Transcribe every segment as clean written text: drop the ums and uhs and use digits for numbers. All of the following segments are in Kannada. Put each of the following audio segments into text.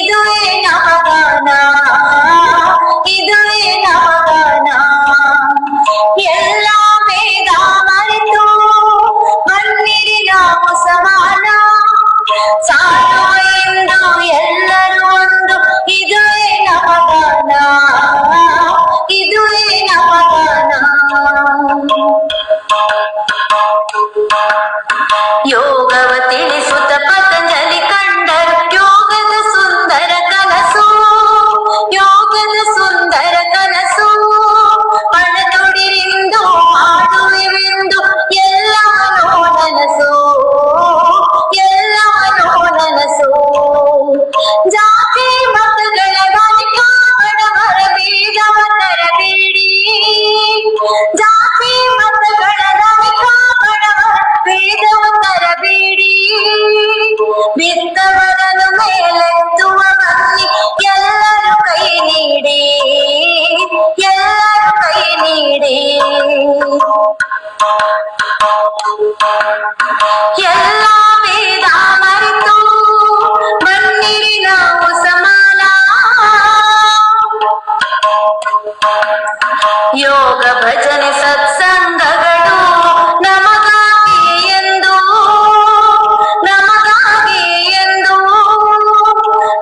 ಇದುವೇ ನವಗಾನ, ಇದುವೇ ನವಗಾನ. ಎಲ್ಲ ಭೇದ ಮರೆತು ಬನ್ನಿರಿ ನಾವು ಸಮಾನ, ಸಾರುವ ಎಂದು ಎಲ್ಲರೂ ಒಂದು. ಇದುವೇ ನವಗಾನ, ಇದುವೇ ನವಗಾನ. ಯೋಗವ ತಿಳಿಸುತ್ತ ಪತಂಜಲಿ ಕಂಡರು ಯೋಗದ ಸುಂದರ ಕನಸು, ಯೋಗದ ಸುಂದರ ಕನಸು. ಪಣತೊಡಿರಿಂದು ಮಾಡುವೆವೆಂದು ಎಲ್ಲವನ್ನೂ ನನಸು, ಎಲ್ಲವನ್ನೂ ನನಸು. ಜಾತಿ ಮತಗಳ ಬಳಿಕ ಬಡವರ ಭೇದವ ತರಬೇಡಿ, ಜಾತಿ ಮತಗಳ ಬಳಿಕ ಬಡವರ ಭೇದವ ತರಬೇಡಿ. ಬಿದ್ದವರನ್ನು ಮೇಲೆತ್ತುವ ಬನ್ನಿ ಎಲ್ಲರೂ ಕೈ ನೀಡಿ, ಎಲ್ಲರೂ ಕೈ ನೀಡಿ. ಎಲ್ಲ ಭೇದ ಮರೆತು ಬನ್ನಿರಿ ನಾವು ಸಮಾನ, ಯೋಗ ಭಜನೆ ಸತ್ಸಂಗಗಳು ನಮಗಾಗಿ ಎಂದು, ನಮಗಾಗಿ ಎಂದು.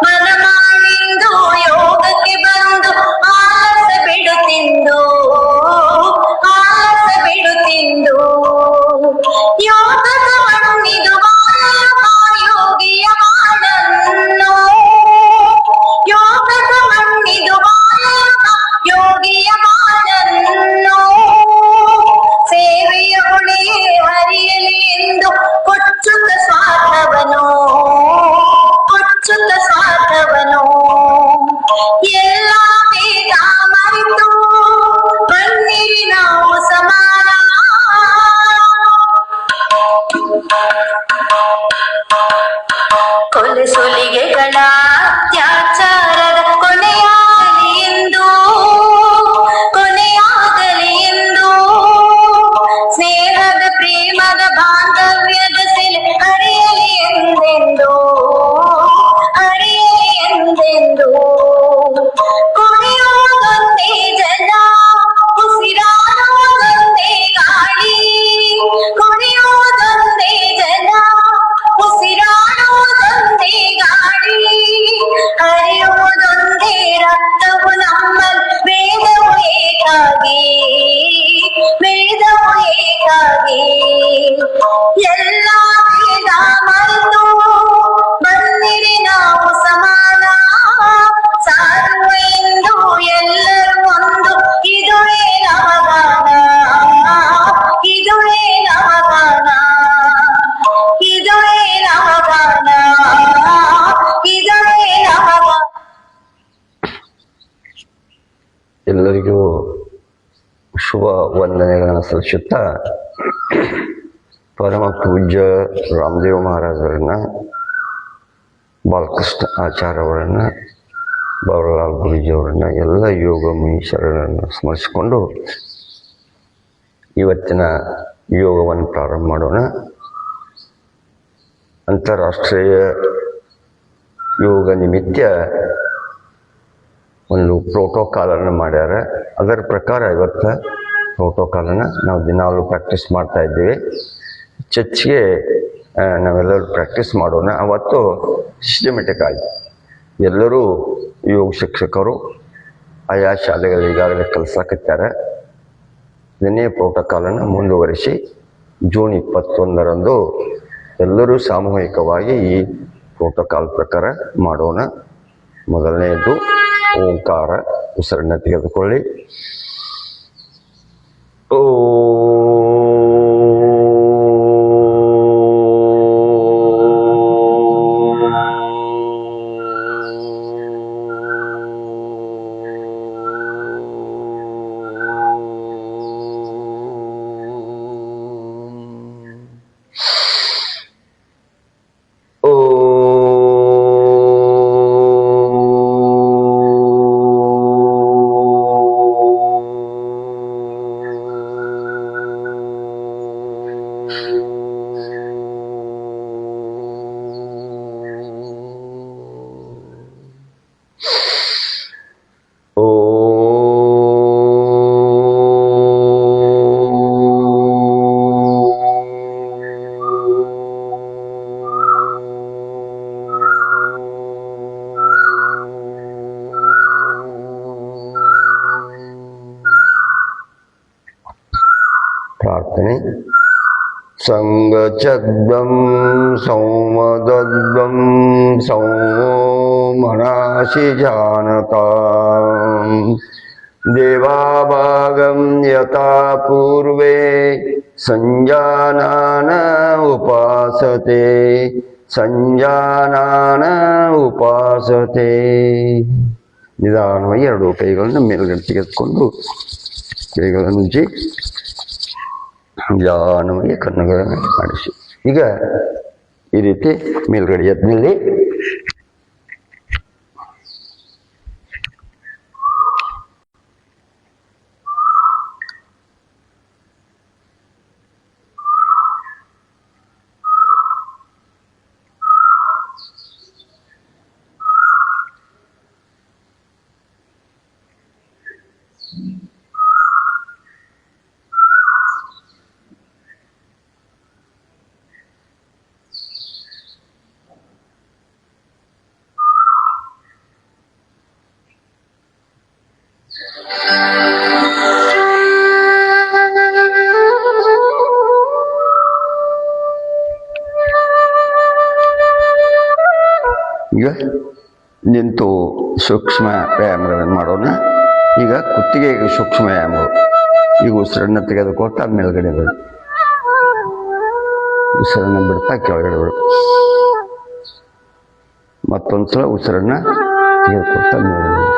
ಮನ ಮಾಡಿಂದು ಯೋಗಕ್ಕೆ ಬಂದು ಆಲಸ ಬಿಡುತ್ತಿಂದು, ಆಲಸ ಬಿಡುತ್ತಿಂದು. ಯೋಗದ ಮಣ್ಣಿದು ಬಾಳಲು ಯೋಗಿಯ ಬಾಳನ್ನು, ಯೋಗದ ಮಣ್ಣಿದು ಬಾಳಲು ಯೋಗಿಯ ಬಾಳನ್ನು. ಸೇವೆಯ ಹೊಳೆಯೇ ಹರಿಯಲಿ ಎಂದು ಕೊಚ್ಚುತ್ತ ಸ್ವಾರ್ಥವನು, ಕೊಚ್ಚುತ್ತ ಸ್ವಾರ್ಥವನು. ಎಲ್ಲ ಭೇದ ಮರೆತು ಬನ್ನಿರಿ ನಾವು ಸಮಾನ, ಕೊಲೆ ಸುಲಿಗೆಗಳ ಅತ್ಯಾಚಾರದ ಕೊನೆಯಾಗಲಿ ಎಂದು, ಕೊನೆಯಾಗಲಿ ಎಂದು. ಸ್ನೇಹದ ಪ್ರೇಮದ ಬಾಂಧವ್ಯದ ಸೆಲೆ ಹರಿಯಲಿ ಎಂದೆಂದು, ಹರಿಯಲಿ ಎಂದೆಂದು. ಕುಡಿಯುವುದೊಂದೇ ಜನ, ಉಸಿರಾಡುವುದೊಂದೇ ಗಾಳಿ, ಕುಡಿಯುವುದೊಂದೇ ಜನ, ಉಸಿರಾಡುವುದೊಂದೇ ಗಾಳಿ. ಹರಿಯುವುದೊಂದೇ ರಕ್ತವು ನಮ್ಮಲ್ಲಿ, ವೇದವು ಏಕಾಗಿ, ವೇದವು ಏಕಾಗಿ. ಎಲ್ಲ ಭೇದ ಮರೆತು ಬನ್ನಿರಿ ನಾವು ಸಮಾನ, ಸಾರುವ ಎಂದು ಎಲ್ಲರೂ ಒಂದು. ಇದುವೇ ನವಗಾನ, ಇದುವೇ ನವಗಾನ, ಇದುವೇ ನವಗಾನ, ಇದುವೇ ನವಗಾನ. ಎಲ್ಲರಿಗೂ ಶುಭ ವಂದನೆಗಳನ್ನು ಸಲ್ಲಿಸುತ್ತಾ ಪರಮ ಪೂಜ್ಯ ರಾಮದೇವ ಮಹಾರಾಜರನ್ನ, ಬಾಲಕೃಷ್ಣ ಆಚಾರ್ಯವರನ್ನ, ಬವರಲಾಲ್ ಗುರೂಜಿಯವರನ್ನ, ಎಲ್ಲ ಯೋಗ ಮುನೀಶ್ವರರನ್ನು ಸ್ಮರಿಸಿಕೊಂಡು ಇವತ್ತಿನ ಯೋಗವನ್ನು ಪ್ರಾರಂಭ ಮಾಡೋಣ. ಅಂತಾರಾಷ್ಟ್ರೀಯ ಯೋಗ ನಿಮಿತ್ತ ಒಂದು ಪ್ರೋಟೋಕಾಲನ್ನು ಮಾಡ್ಯಾರ. ಅದರ ಪ್ರಕಾರ ಇವತ್ತು ಪ್ರೋಟೋಕಾಲನ್ನು ನಾವು ದಿನಾಲು ಪ್ರಾಕ್ಟೀಸ್ ಮಾಡ್ತಾ ಇದ್ದೀವಿ. ಚರ್ಚ್ಗೆ ನಾವೆಲ್ಲರೂ ಪ್ರಾಕ್ಟೀಸ್ ಮಾಡೋಣ. ಅವತ್ತು ಸಿಸ್ಟಮೆಟಿಕ್ ಆಗಿ ಎಲ್ಲರೂ ಯೋಗ ಶಿಕ್ಷಕರು ಆಯಾ ಶಾಲೆಗಳು ಈಗಾಗಲೇ ಕಲಿಸಾಕತ್ತಾರೆ. ಇದನ್ನೇ ಪ್ರೋಟೋಕಾಲನ್ನು ಮುಂದುವರಿಸಿ ಜೂನ್ 21ರಂದು ಎಲ್ಲರೂ ಸಾಮೂಹಿಕವಾಗಿ ಈ ಪ್ರೋಟೋಕಾಲ್ ಪ್ರಕಾರ ಮಾಡೋಣ. ಮೊದಲನೆಯದು ಓಂಕಾರ, ಉಸಿರನ್ನು ತೆಗೆದುಕೊಳ್ಳಿ. ಓ ಸಂಗಚದ್ವಂ ಸೌಮದದ್ವಂ ಸೌಮೋ ಮನಸಿ ಜಾನತಾಂ ದೇವಾಭಾಗಂ ಯಥಾ ಪೂರ್ವೇ ಸಂಜಾನಾನ ಉಪಾಸತೆ ಸಂಜಾನಾನ ಉಪಾಸತೆ. ನಿಧಾನವಾಗಿ ಎರಡು ಕೈಗಳನ್ನು ಮೇಲ್ಗಡೆ ತೆಗೆದುಕೊಂಡು ಕೈಗಳನ್ನು ಉಜ್ಜಿ ನಿಧಾನವಾಗಿ ಕಣ್ಣುಗಳನ್ನು ಮಾಡಿಸಿ. ಈಗ ಈ ರೀತಿ ಮೇಲ್ಗಡೆ ಎದ್ನಲ್ಲಿ ಈಗ ನಿಂತು ಸೂಕ್ಷ್ಮ ವ್ಯಾಯಾಮಗಳನ್ನು ಮಾಡೋಣ. ಈಗ ಕುತ್ತಿಗೆಗೆ ಸೂಕ್ಷ್ಮ ವ್ಯಾಯಾಮಗಳು. ಈಗ ಉಸಿರನ್ನು ತೆಗೆದುಕೊಳ್ತಾ ಮೇಲ್ಗಡೆ ಬಿಡು, ಉಸಿರನ್ನು ಬಿಡ್ತಾ ಕೆಳಗಡೆ ಬಿಡು. ಮತ್ತೊಂದು ಸಲ ಉಸಿರನ್ನು ತೆಗೆದುಕೊಳ್ತಾ ಮೇಲ್ಗಡೆ ಬಿಡು.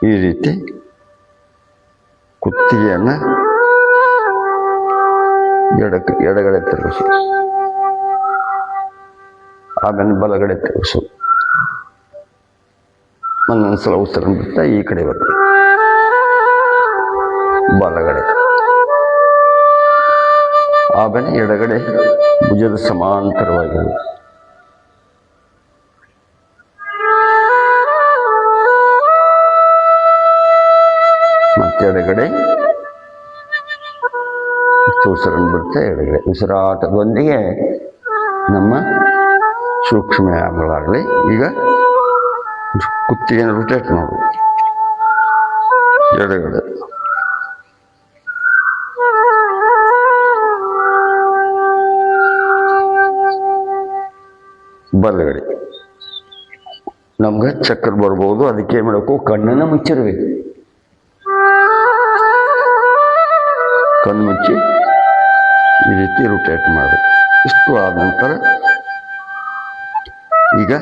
ಈ ರೀತಿ ಕುತ್ತಿಗೆಯನ್ನು ಎಡಗಡೆ ತಿರುಗಿಸು, ಆಮೇಲೆ ಬಲಗಡೆ ತಿರುಗಿಸು. ಒಂದೊಂದ್ಸಲ ಉಸಿರನ್ನು ಬಿಡ್ತಾ ಈ ಕಡೆ ಬರ್ತದೆ, ಬಲಗಡೆ, ಆಮೇಲೆ ಎಡಗಡೆ ಭುಜದ ಸಮಾಂತರವಾಗಿ ಮತ್ತೆ ಎಡಗಡೆ ಉಸಿರನ್ನು ಬಿಡ್ತಾ ಎಡಗಡೆ. ಉಸಿರಾಟದೊಂದಿಗೆ ನಮ್ಮ ಸೂಕ್ಷ್ಮ ವ್ಯಾಯಾಮಗಳಾಗಲಿ. ಈಗ ಕುತ್ತಿಗೆಯನ್ನು ರೊಟೇಟ್ ಮಾಡು, ಎಡಗಡೆ, ಬಲಗಡೆ. ನಮ್ಗೆ ಚಕ್ರ ಬರ್ಬೋದು, ಅದಕ್ಕೆ ಏನು ಮಾಡಬೇಕು, ಕಣ್ಣನ್ನು ಮುಚ್ಚಿರ್ಬೇಕು. ಕಣ್ಣು ಮುಚ್ಚಿ ಈ ರೀತಿ ರೊಟೇಟ್ ಮಾಡಬೇಕು. ಇಷ್ಟು ಆದ ನಂತರ ಈಗ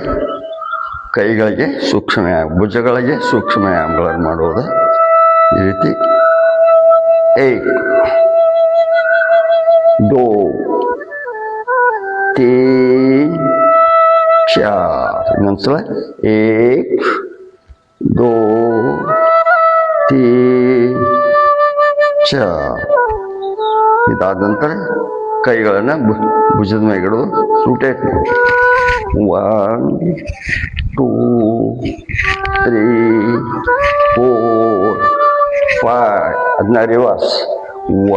ಕೈಗಳಿಗೆ ಸೂಕ್ಷ್ಮ ವ್ಯಾಯಾಮ, ಭುಜಗಳಿಗೆ ಸೂಕ್ಷ್ಮ ವ್ಯಾಯಾಮಗಳನ್ನು ಮಾಡುವುದು. ಈ ರೀತಿ 1 2 3 4. ಇನ್ನೊಂದ್ಸಲ 1 2 3 4. ಇದಾದ ನಂತರ ಕೈಗಳನ್ನು ಭುಜದ ಮೇಲಿಡೋದು, ರೊಟೇಟ್ ಮಾಡಿ. 1 2 3 4 5. ಅದನ್ನ ರಿವರ್ಸ್.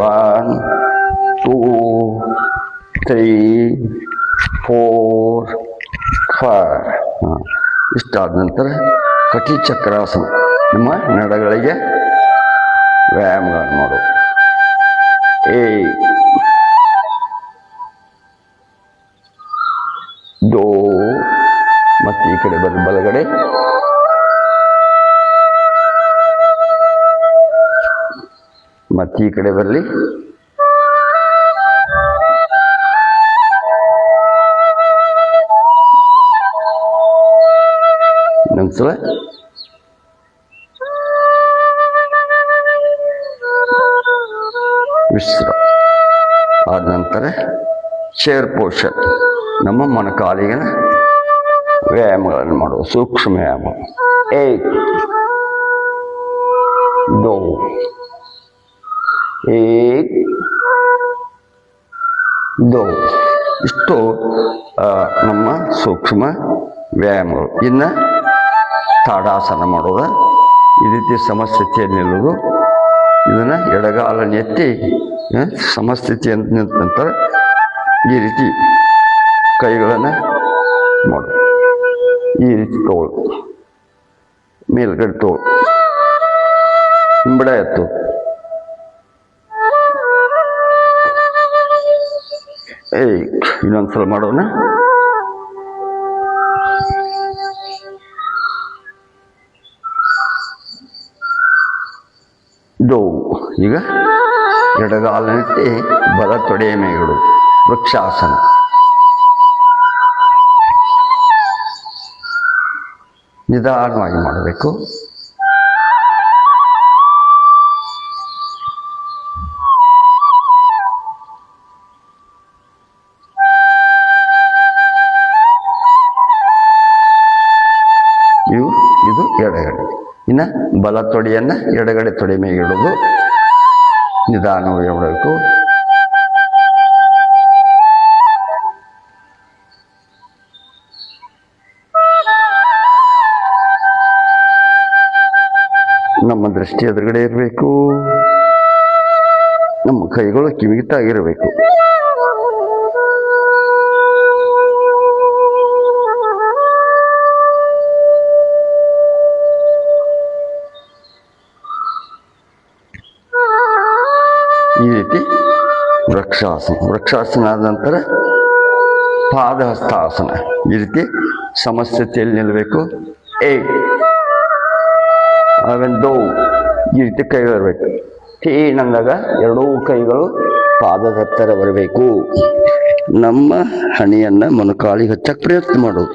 1 2 3 4 5. ಇಷ್ಟಾದ ನಂತರ ಕಟಿ ಚಕ್ರಾಸನ, ನಮ್ಮ ನಡಗಳಿಗೆ ವ್ಯಾಯಾಮಗಳನ್ನು ಮಾಡೋದು. 1 2 ಮತ್ತೆ ಈ ಕಡೆ ಬರಲಿ, ಬಲಗಡೆ, ಮತ್ತೆ ಈ ಕಡೆ ಬರಲಿ, ಇನ್ನೊಂದ್ಸಲ ವಿಶ್ರಾಮ. ಆದ ನಂತರ ಚೇರ್ ಪೋಷನ್, ನಮ್ಮ ಮೊಣಕಾಲಿಗೆ ವ್ಯಾಯಾಮಗಳನ್ನು ಮಾಡುವ ಸೂಕ್ಷ್ಮ ವ್ಯಾಯಾಮ. 1 2 1 2. ಇಷ್ಟು ನಮ್ಮ ಸೂಕ್ಷ್ಮ ವ್ಯಾಯಾಮಗಳು. ಇನ್ನು ತಾಡಾಸನ ಮಾಡೋದು. ಈ ರೀತಿ ಸಮಸ್ಥಿತಿಯಲ್ಲಿ ನಿಲ್ಲೋದು. ಇದನ್ನು ಎಡಗಾಲನ್ನು ಎತ್ತಿ ಸಮಸ್ಥಿತಿ ಅಂತ ನಿಂತ ನಂತರ ಈ ರೀತಿ ಕೈಗಳನ್ನು ಮಾಡು. ಈ ರೀತಿ ತೋಳು ಮೇಲ್ಗಡೆ ತೋಳು, ಹಿಂಬಡ ಎತ್ತು, ಏಯ್ ಇನ್ನೊಂದ್ಸಲ ಮಾಡೋಣ. ದೋ. ಈಗ ಎಡಗಾಲನೆತ್ತಿ ಬಲ ತೊಡೆಯ ಮೇಲಿಡು, ವೃಕ್ಷಾಸನ. ನಿಧಾನವಾಗಿ ಮಾಡಬೇಕು. ಇದು ಎಡಗಡೆ. ಇನ್ನು ಬಲ ತೊಡೆಯನ್ನು ಎಡಗಡೆ ತೊಡೆ ಮೇಲೆ ಇಡೋದು, ನಿಧಾನವಾಗಿ ಮಾಡಬೇಕು. ನಮ್ಮ ದೃಷ್ಟಿ ಎದುರುಗಡೆ ಇರಬೇಕು, ನಮ್ಮ ಕೈಗಳು ಕಿವಿತಾಗಿರಬೇಕು. ಈ ರೀತಿ ವೃಕ್ಷಾಸನ. ವೃಕ್ಷಾಸನ ಆದ ನಂತರ ಪಾದಹಸ್ತಾಸನ. ಈ ರೀತಿ ಸಮಸ್ಥಿತಿಯಲ್ಲಿ ನಿಲ್ಲಬೇಕು. ದೋ. ಈ ರೀತಿ ಕೈಗಳಿರಬೇಕು. ಅಂದಾಗ ಎರಡೂ ಕೈಗಳು ಪಾದದ ಹತ್ತಿರ ಬರಬೇಕು. ನಮ್ಮ ಹಣೆಯನ್ನ ಮೊಣಕಾಲಿಗೆ ಹಚ್ಚಕ್ಕೆ ಪ್ರಯತ್ನ ಮಾಡೋದು.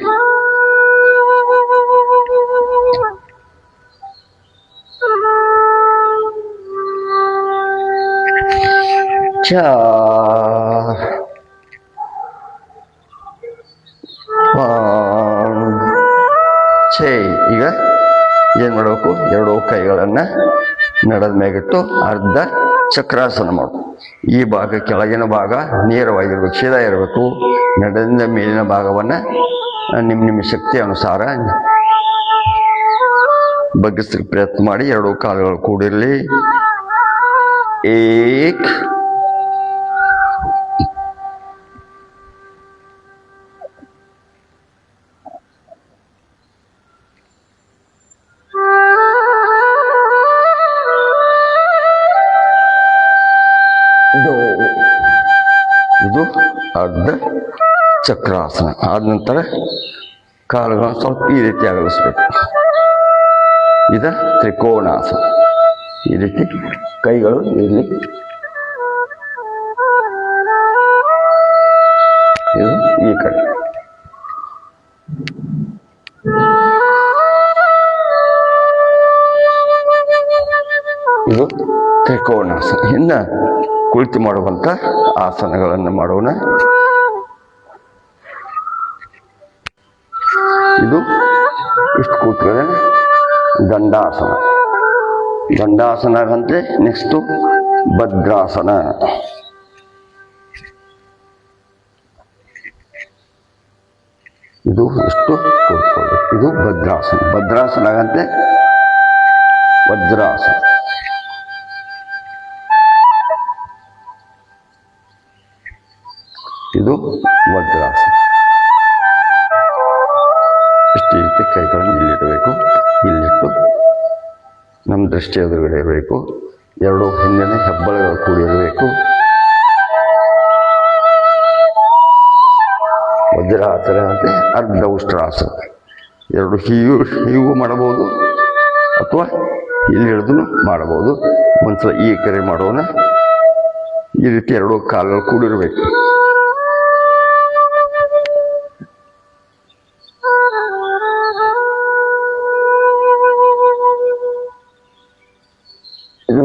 ಈಗ ಏನು ಮಾಡಬೇಕು? ಎರಡೂ ಕೈಗಳನ್ನು ನಡದ ಮೇಗಿಟ್ಟು ಅರ್ಧ ಚಕ್ರಾಸನ ಮಾಡು. ಈ ಭಾಗ ಕೆಳಗಿನ ಭಾಗ ನೇರವಾಗಿರ್ಬೇಕು, ಸೀದಾ ಇರಬೇಕು. ನಡೆದ ಮೇಲಿನ ಭಾಗವನ್ನು ನಿಮ್ಮ ಶಕ್ತಿ ಅನುಸಾರ ಬಗ್ಗಿಸಲಿಕ್ಕೆ ಪ್ರಯತ್ನ ಮಾಡಿ. ಎರಡೂ ಕಾಲುಗಳು ಕೂಡಿರಲಿ. ಏಕ್ ಇದು ಅರ್ಧ ಚಕ್ರಾಸನ. ಆದ ನಂತರ ಕಾಲುಗಳನ್ನು ಸ್ವಲ್ಪ ಈ ರೀತಿ ಅಗಲಿಸ್ಬೇಕು. ಇದು ತ್ರಿಕೋಣಾಸನ. ಈ ರೀತಿ ಕೈಗಳು ಇಲ್ಲಿ, ಇದು ಈ ಕಡೆ. ಇದು ತ್ರಿಕೋಣಾಸನ. ಇನ್ನು ಕುಳಿತು ಮಾಡುವಂಥ ಆಸನಗಳನ್ನು ಮಾಡೋಣ. ಇದು ಇಷ್ಟು ಕೂತ್ಕೊಳ್ಳೋಣ. ದಂಡಾಸನ. ದಂಡಾಸನ ಅಂದ್ರೆ ನೆಕ್ಸ್ಟು ಭದ್ರಾಸನ. ಇದು ಇಷ್ಟು ಕೂತ್ಕೊಳ್ಬೇಕು. ಇದು ಭದ್ರಾಸನ. ಭದ್ರಾಸನ ಆಗಂತೆ ವಜ್ರಾಸನ. ಇದು ವಜ್ರಾಸನ. ಇಷ್ಟು ರೀತಿ ಕೈಗಳನ್ನು ಇಲ್ಲಿಡಬೇಕು. ಇಲ್ಲಿಟ್ಟು ನಮ್ಮ ದೃಷ್ಟಿ ಎದುರುಗಡೆ ಇರಬೇಕು. ಎರಡು ಹಿಂದಿನ ಹೆಬ್ಬಳಗಳು ಕೂಡಿರಬೇಕು. ವಜ್ರಾಸನ ಅಂದರೆ ಅರ್ಧ ಉಷ್ಟ್ರಾಸನ. ಎರಡು ಹೀಗೂ ಮಾಡಬಹುದು ಅಥವಾ ಇಲ್ಲಿ ಹಿಡಿದು ಮಾಡಬಹುದು. ಒಂದ್ಸಲ ಈ ಕರೆ ಮಾಡೋಣ. ಈ ರೀತಿ ಎರಡು ಕಾಲುಗಳು ಕೂಡಿರಬೇಕು. ಇದು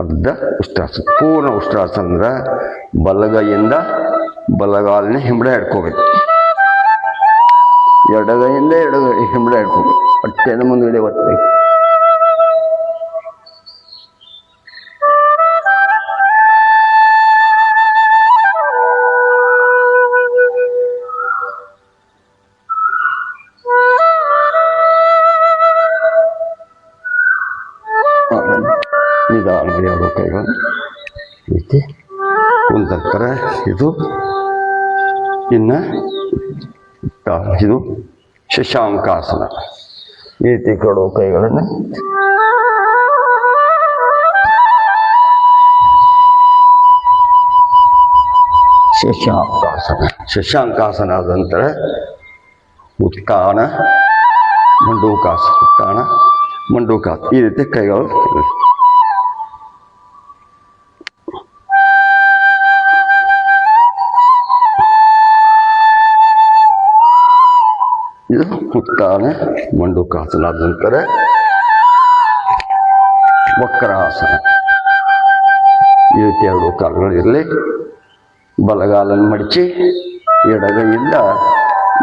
ಅರ್ಧ ಉಷ್ಟ್ರಾಸನ. ಪೂರ್ಣ ಉಷ್ಟ್ರಾಸನ ಅಂದ್ರೆ ಬಲಗೈಯಿಂದ ಬಲಗಾಲಿನ ಹಿಂಬಡೆ ಹಿಡ್ಕೋಬೇಕು. ಎಡಗೈಯಿಂದ ಎಡಗೈ ಹಿಂಬಡೆ ಹಿಡ್ಕೋಬೇಕು. ಹೊಟ್ಟೆನ ಮುಂದುಗಡೆ ಒತ್ತಬೇಕು. ನಿಧಾನವಾಗಿ ಎರಡು ಕೈಗಳು ರೀತಿ ಕುಂತರ. ಇದು ಇನ್ನು ಇದು ಶಶಾಂಕಾಸನ. ಈ ರೀತಿ ಕೊಡೋ ಕೈಗಳನ್ನು ಶಶಾಂಕಾಸನ. ಶಶಾಂಕಾಸನ ಆದ ನಂತರ ಉತ್ಥಾನ ಮಂಡೂಕಾಸ. ಉತ್ಥಾನ ಮಂಡೂಕಾಸ. ಈ ರೀತಿ ಕೈಗಳು ಇದು ಉತ್ಥಾನ ಮಂಡೂಕಾಸನ ಆದ ನಂತರ ವಕ್ರಾಸನ. ಈ ರೀತಿ ಎರಡು ಕಾಲುಗಳಿರಲಿ. ಬಲಗಾಲನ್ನು ಮಡಚಿ ಎಡಗೈಯಿಂದ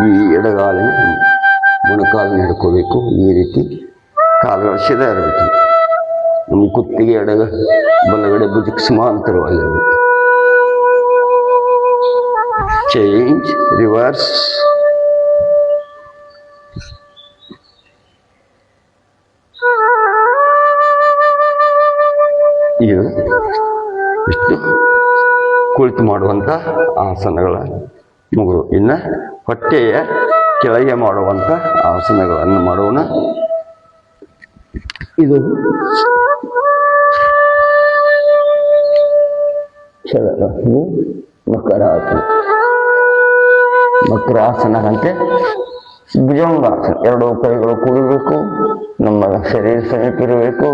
ಈ ಎಡಗಾಲಿನ ಮೊಣಕಾಲನ್ನು ಹಿಡ್ಕೋಬೇಕು. ಈ ರೀತಿ ಕಾಲುಗಳು ಸೀದಾ ಇರಬೇಕು. ನಮ್ಮ ಕುತ್ತಿಗೆ ಬಲಗಡೆ ಭುಜಕ್ಕೆ ಸಮಾಂತರವಾಗಿರಬೇಕು. Change, reverse. ಇದು ಇಷ್ಟು ಕುಳಿತು ಮಾಡುವಂಥ ಆಸನಗಳ ಮುಗಿದು. ಇನ್ನು ಹೊಟ್ಟೆಯ ಕೆಳಗೆ ಮಾಡುವಂಥ ಆಸನಗಳನ್ನು ಮಾಡೋಣ. ಇದು ಮಕರಾಸನ. ಮಕರಾಸನ ಅಂತೆ ಭುಜಂಗಾಸನ. ಎರಡು ಕೈಗಳು ಕೂಡಿರಬೇಕು. ನಮ್ಮ ಶರೀರ ಸಮೀಪ ಇರಬೇಕು.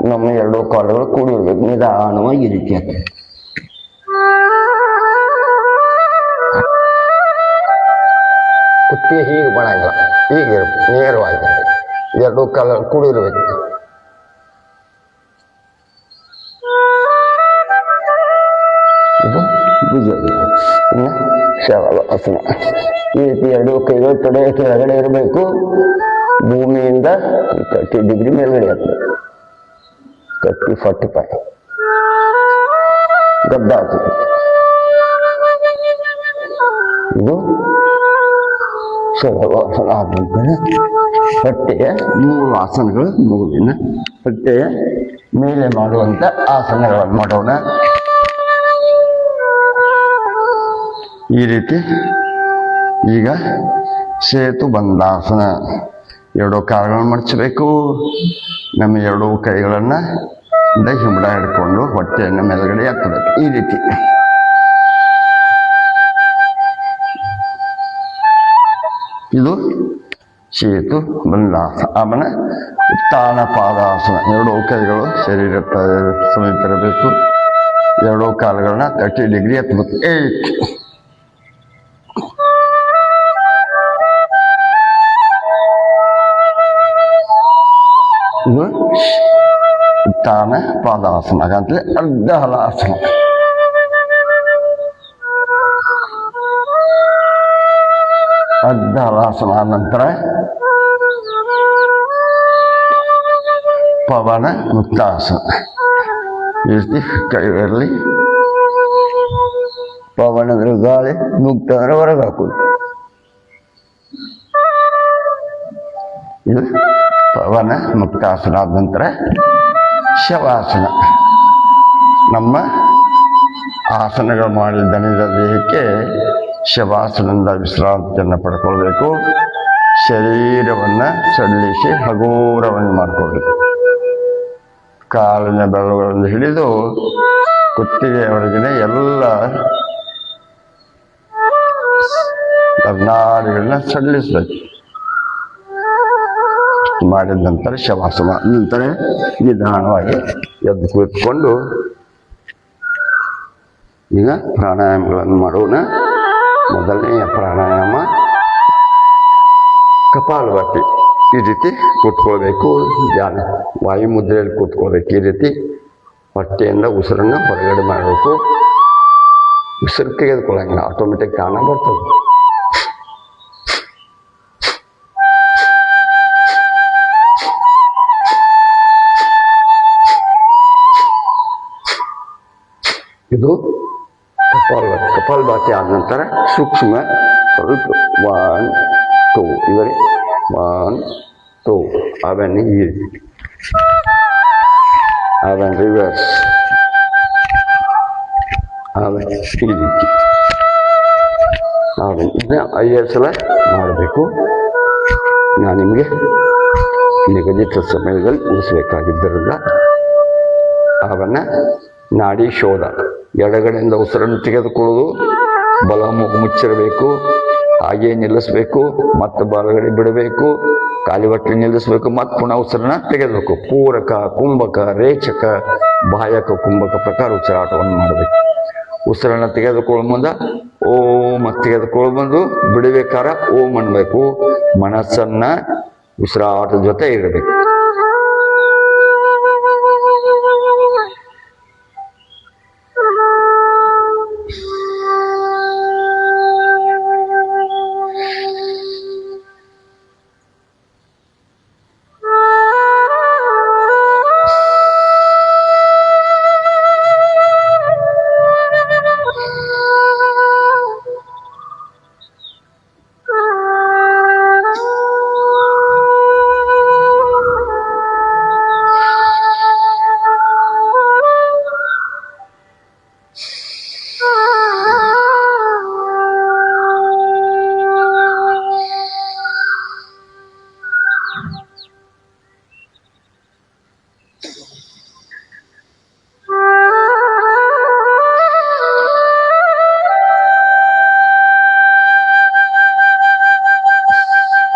ನಮ್ಮ ಎರಡು ಕಾಲುಗಳು ಕೂಡಿರ್ಬೇಕು. ನಿಧಾನವಾಗಿ ಈ ರೀತಿ ಆಗ್ತದೆ. ಕುತ್ತಿಗೆ ಹೀಗೆ ಮಾಡಂಗಿಲ್ಲ, ಹೀಗೆ ನೇರವಾಗಿ ಎರಡು ಕಾಲುಗಳು ಕೂಡಿರ್ಬೇಕು. ಇದು ಭುಜ. ಇನ್ನು ಶವಾಸನ. ಈ ರೀತಿ ಎರಡು ಕೈಗಳು ತೊಡೆ ಕೆಳಗಡೆ ಇರಬೇಕು. ಭೂಮಿಯಿಂದ 30 ಡಿಗ್ರಿ ಮೇಲ್ಗಡೆ ಆಗ್ತದೆ. 30-45 ಗದ್ದ ಆಗ್ತದೆ. ಇದು ಶವಾಸನ ಆದ ನಂತರ ಹೊಟ್ಟೆಯ 3 ಆಸನಗಳು ಮುಗಿದಿನ ಹೊಟ್ಟೆಯ ಮೇಲೆ ಮಾಡುವಂಥ ಆಸನಗಳನ್ನು ಮಾಡೋಣ. ಈ ರೀತಿ ಈಗ ಸೇತು ಬಂದಾಸನ. ಎರಡು ಕಾಲುಗಳನ್ನು ಮಡಚಬೇಕು. ನಮ್ಮ ಎರಡು ಕೈಗಳನ್ನು ಹಿಂಬಡ ಹಿಡ್ಕೊಂಡು ಹೊಟ್ಟೆಯನ್ನು ಮೇಲ್ಗಡೆ ಹಾಕಬೇಕು. ಈ ರೀತಿ ಇದು ಸೇತು ಬಂದಾಸನ. ಆಮೇಲೆ ಉತ್ಥಾನ ಪಾದಾಸನ. ಎರಡು ಕೈಗಳು ಶರೀರ ಸಮೀಪ ಇರಬೇಕು. ಎರಡು ಕಾಲುಗಳನ್ನ 30 ಡಿಗ್ರಿ ಎತ್ತಬೇಕು. 8 ಇದು ಉತ್ಥಾನ ಪಾದಾಸನ ಅಂತಲೇ ಅರ್ಧ ಹಲಾಸನ. ಅರ್ಧ ಹಲಾಸನ ಆದ ನಂತರ ಪವನ ಮುಕ್ತಾಸನ. ಈ ರೀತಿ ಕೈಗಳಲ್ಲಿ ಪವನ ಅಂದ್ರೆ ಗಾಳಿ, ಮುಕ್ತ ಅಂದ್ರೆ ಹೊರಗೆ ಹಾಕೋದು. ಇದು ಪವನ ಮುಕ್ತಾಸನ ಆದ ನಂತರ ಶವಾಸನ. ನಮ್ಮ ಆಸನಗಳು ಮಾಡಿದ ದಣಿದ ದೇಹಕ್ಕೆ ಶವಾಸನದಿಂದ ವಿಶ್ರಾಂತಿಯನ್ನು ಪಡ್ಕೊಳ್ಬೇಕು. ಶರೀರವನ್ನು ಸಡಿಲಿಸಿ ಹಗೂರವನ್ನು ಮಾಡಿಕೊಳ್ಬೇಕು. ಕಾಲಿನ ಬೆರಳುಗಳನ್ನು ಹಿಡಿದು ಕುತ್ತಿಗೆಯವರೆಗಿನ ಎಲ್ಲ ನಾಡಿಗಳನ್ನ ಸಡಿಲಿಸ್ಬೇಕು. ಮಾಡಿದ ನಂತರ ಶವಾಸನ. ನಂತರ ನಿಧಾನವಾಗಿ ಎದ್ದು ಕುಳಿತುಕೊಂಡು ಈಗ ಪ್ರಾಣಾಯಾಮಗಳನ್ನು ಮಾಡೋಣ. ಮೊದಲನೆಯ ಪ್ರಾಣಾಯಾಮ ಕಪಾಲಭಾತಿ. ಈ ರೀತಿ ಕೂತ್ಕೊಳ್ಬೇಕು. ಧ್ಯಾನ ವಾಯುಮುದ್ರೆಯಲ್ಲಿ ಕೂತ್ಕೊಳ್ಬೇಕು. ಈ ರೀತಿ ಹೊಟ್ಟೆಯಿಂದ ಉಸಿರನ್ನು ಹೊರಗಡೆ ಮಾಡಬೇಕು. ಉಸಿರು ತೆಗೆದುಕೊಳ್ಳಂಗಿಲ್ಲ, ಆಟೋಮೆಟಿಕ್ ತಾನ ಬರ್ತದೆ. ಇದು ಕಪಾಲಭಾತಿ. ಕಪಾಲಭಾತಿ ಆದ ನಂತರ ಸೂಕ್ಷ್ಮ ಸ್ವಲ್ಪ 1 2 ಇವರೇ 1 2 ಆಮೇಲೆ ಈ ರೀತಿ, ಆಮೇಲೆ ರಿವರ್ಸ್, ಆಮೇಲೆ ಈ ರೀತಿ, ಆಮೇಲೆ ಇದನ್ನ 5 ಸಲ ಮಾಡಬೇಕು. ನಾನು ನಿಮಗೆ ನಿಗದಿತ ಸಮಯದಲ್ಲಿ ಮುಗಿಸ್ಬೇಕಾಗಿದ್ದರಿಂದ ಅವನ್ನ ನಾಡಿ ಶೋಧ ಎಡಗಡೆಯಿಂದ ಉಸಿರನ್ನು ತೆಗೆದುಕೊಳ್ಳೋದು, ಬಲ ಮೂಗು ಮುಚ್ಚಿರಬೇಕು, ಹಾಗೆ ನಿಲ್ಲಿಸ್ಬೇಕು, ಮತ್ತು ಬಲಗಡೆ ಬಿಡಬೇಕು, ಖಾಲಿ ಹೊಟ್ಟೆ ನಿಲ್ಲಿಸ್ಬೇಕು, ಮತ್ತು ಪುನಃ ಉಸಿರನ್ನ ತೆಗೆದಬೇಕು. ಪೂರಕ, ಕುಂಭಕ, ರೇಚಕ, ಬಾಯಕ, ಕುಂಭಕ ಪ್ರಕಾರ ಉಸಿರಾಟವನ್ನು ಮಾಡಬೇಕು. ಉಸಿರನ್ನ ತೆಗೆದುಕೊಳ್ಳೋ ಮುಂದೆ ಓಂ ತೆಗೆದುಕೊಳ್ಳೋ ಬಂದು ಬಿಡಬೇಕಾರ ಓಂ ಅನ್ಬೇಕು. ಮನಸ್ಸನ್ನ ಉಸಿರಾಟದ ಜೊತೆ ಇಡಬೇಕು.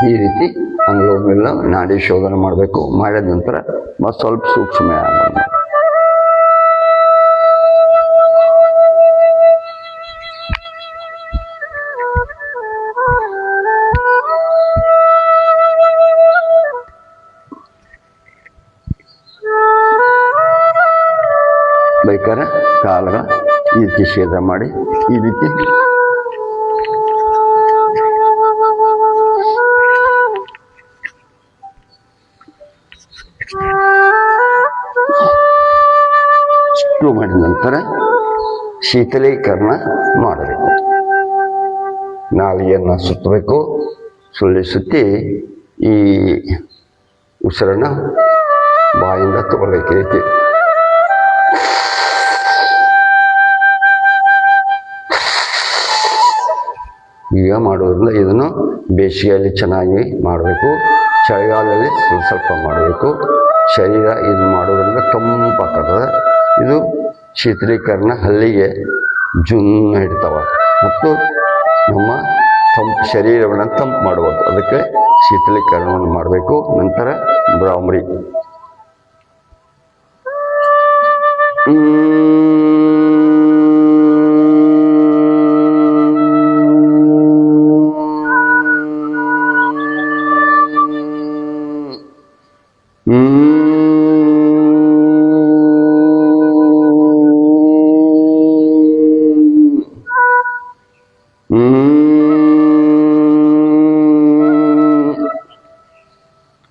ಈ ರೀತಿ ಅನುಲೋಮ ನಾಡಿ ಶೋಧನೆ ಮಾಡಬೇಕು. ಮಾಡಿದ ನಂತರ ಮತ್ತು ಸ್ವಲ್ಪ ಸೂಕ್ಷ್ಮ ಬೇಕಾದ್ರೆ ಕಾಲುಗಳ ಈ ರೀತಿ ಛೇದ ಮಾಡಿ ಈ ರೀತಿ ಮಾಡಿದ ನಂತರ ಶೀತಲೀಕರಣ ಮಾಡಬೇಕು. ನಾಲಿಗೆಯನ್ನು ಸುತ್ತಬೇಕು. ಸುಳ್ಳಿ ಸುತ್ತಿ ಈ ಉಸಿರನ್ನ ಬಾಯಿಂದ ತಗೊಳ್ಬೇಕು. ರೀತಿ ಈಗ ಮಾಡೋದ್ರಿಂದ ಇದನ್ನು ಬೇಸಿಗೆಯಲ್ಲಿ ಚೆನ್ನಾಗಿ ಮಾಡಬೇಕು, ಚಳಿಗಾಲದಲ್ಲಿ ಸ್ವಲ್ಪ ಮಾಡಬೇಕು. ಶರೀರ ಇದು ಮಾಡೋದ್ರಿಂದ ತಂಪಾಗ್ತದೆ. ಇದು ಶೀತಲೀಕರಣ ಹಲ್ಲಿಗೆ ಜುನ್ನ ಹಿಡ್ತಾವ ಮತ್ತು ನಮ್ಮ ಶರೀರವನ್ನು ತಂಪು ಮಾಡುವುದು. ಅದಕ್ಕೆ ಶೀತಲೀಕರಣವನ್ನು ಮಾಡಬೇಕು. ನಂತರ ಬ್ರಾಹ್ಮರಿ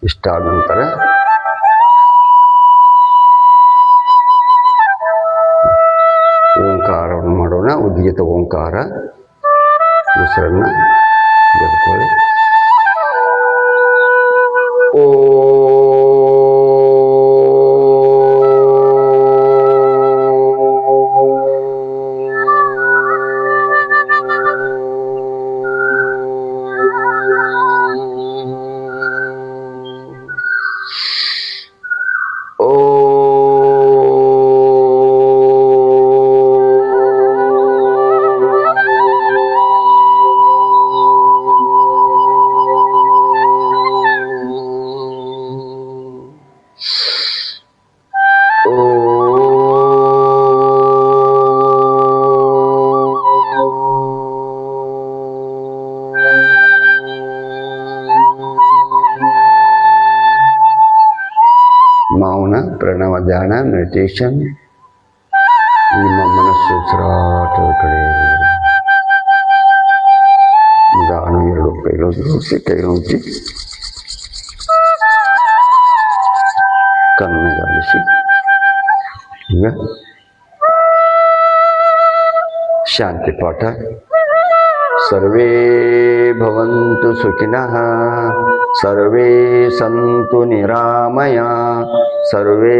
ಇಷ್ಟಾದ ನಂತರ ಓಂಕಾರವನ್ನು ಮಾಡೋಣ. ಉದ್ಗೀತ ಓಂಕಾರ. ಉಸಿರನ್ನ ತೆಗೆದುಕೊಳ್ಳಿ. ಓ ಮೌನ, ಪ್ರಣವ, ಧ್ಯಾನ, ಮೆಡಿಟೇಷನ್. ನಿಮ್ಮ ಮನಸ್ಸು ಉಸಿರಾಟದ ಕಡೆ ನಿಧಾನ ಎರಡು ಕೈಗಳನ್ನು ಜೋಡಿಸಿ, ಕೈಗೊಂಚಿ ಕಣ್ಣೆಗಾಲಿಸಿ. ಈಗ ಶಾಂತಿ ಪಾಠ. ಸರ್ವೇ ಭವಂತು ಸುಖಿನಃ, ಸರ್ವೇ ಸಂತು ನಿರಾಮಯ, ಸರ್ವೇ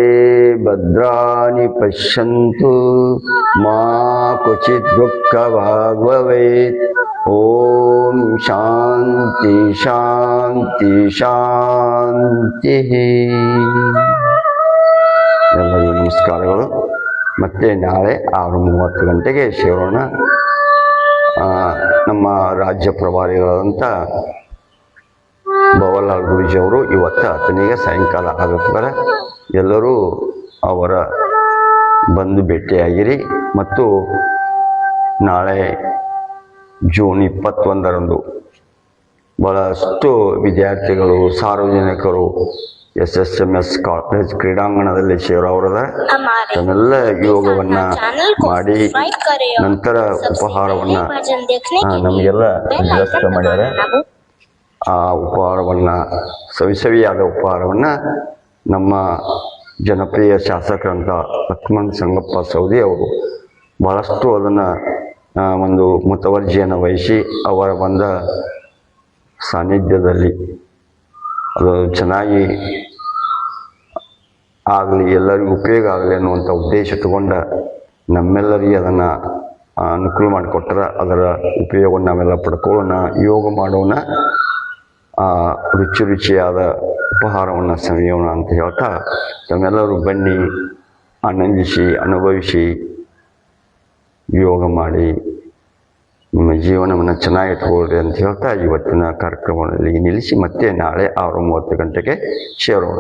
ಭದ್ರಾಣಿ ಪಶ್ಯಂತು, ಮಾ ಕ್ವಚಿತ್ ದುಃಖಭಾಗ್ ಭವೇತ್. ಓಂ ಶಾಂತಿ ಶಾಂತಿ ಶಾಂತಿ. ಎಲ್ಲರಿಗೂ ನಮಸ್ಕಾರಗಳು. ಮತ್ತೆ ನಾಳೆ 6:30 ಗಂಟೆಗೆ ಸೇರೋಣ. ನಮ್ಮ ರಾಜ್ಯ ಪ್ರಭಾರಿಗಳಾದಂಥ ಭವಲಾಲ್ ಗುರೂಜಿಯವರು ಇವತ್ತು ಆತನಿಗೆ ಸಾಯಂಕಾಲ ಆಗುತ್ತಾರೆ. ಎಲ್ಲರೂ ಅವರ ಬಂದು ಭೇಟಿಯಾಗಿರಿ. ಮತ್ತು ನಾಳೆ ಜೂನ್ 21ರಂದು ಬಹಳಷ್ಟು ವಿದ್ಯಾರ್ಥಿಗಳು, ಸಾರ್ವಜನಿಕರು SSMS ಕಾಲೇಜ್ ಕ್ರೀಡಾಂಗಣದಲ್ಲಿ ಸೇರೋರದ ತಮ್ಮೆಲ್ಲ ಯೋಗವನ್ನ ಮಾಡಿ ನಂತರ ಉಪಹಾರವನ್ನ ನಮಗೆಲ್ಲ ವ್ಯವಸ್ಥೆ ಮಾಡ್ಯಾರ. ಆ ಉಪಹಾರವನ್ನ ಸವಿಯಾದ ಉಪಹಾರವನ್ನ ನಮ್ಮ ಜನಪ್ರಿಯ ಶಾಸಕರಂತ ಲಕ್ಷ್ಮಣ ಸಂಗಪ್ಪ ಸವದಿ ಅವರು ಬಹಳಷ್ಟು ಅದನ್ನ ಒಂದು ಮುತುವರ್ಜಿಯನ್ನು ವಹಿಸಿ ಅವರ ಬಂದ ಸಾನ್ನಿಧ್ಯದಲ್ಲಿ ಅದು ಚೆನ್ನಾಗಿ ಆಗಲಿ, ಎಲ್ಲರಿಗೂ ಉಪಯೋಗ ಆಗಲಿ ಅನ್ನುವಂಥ ಉದ್ದೇಶ ತಗೊಂಡ ನಮ್ಮೆಲ್ಲರಿಗೆ ಅದನ್ನು ಅನುಕೂಲ ಮಾಡಿಕೊಟ್ರೆ ಅದರ ಉಪಯೋಗವನ್ನು ನಾವೆಲ್ಲ ಪಡ್ಕೊಳ್ಳೋಣ, ಯೋಗ ಮಾಡೋಣ, ರುಚಿಯಾದ ಉಪಹಾರವನ್ನು ಸವಿಯೋಣ ಅಂತ ಹೇಳ್ತಾ ತಮ್ಮೆಲ್ಲರೂ ಬನ್ನಿ, ಆನಂದಿಸಿ, ಅನುಭವಿಸಿ, ಯೋಗ ಮಾಡಿ ನಿಮ್ಮ ಜೀವನವನ್ನು ಚೆನ್ನಾಗಿಟ್ಕೊಳ್ಳಿ ಅಂತ ಹೇಳ್ತಾ ಇವತ್ತಿನ ಕಾರ್ಯಕ್ರಮದಲ್ಲಿ ನಿಲ್ಲಿಸಿ ಮತ್ತೆ ನಾಳೆ 6:30 ಗಂಟೆಗೆ ಸೇರೋಣ.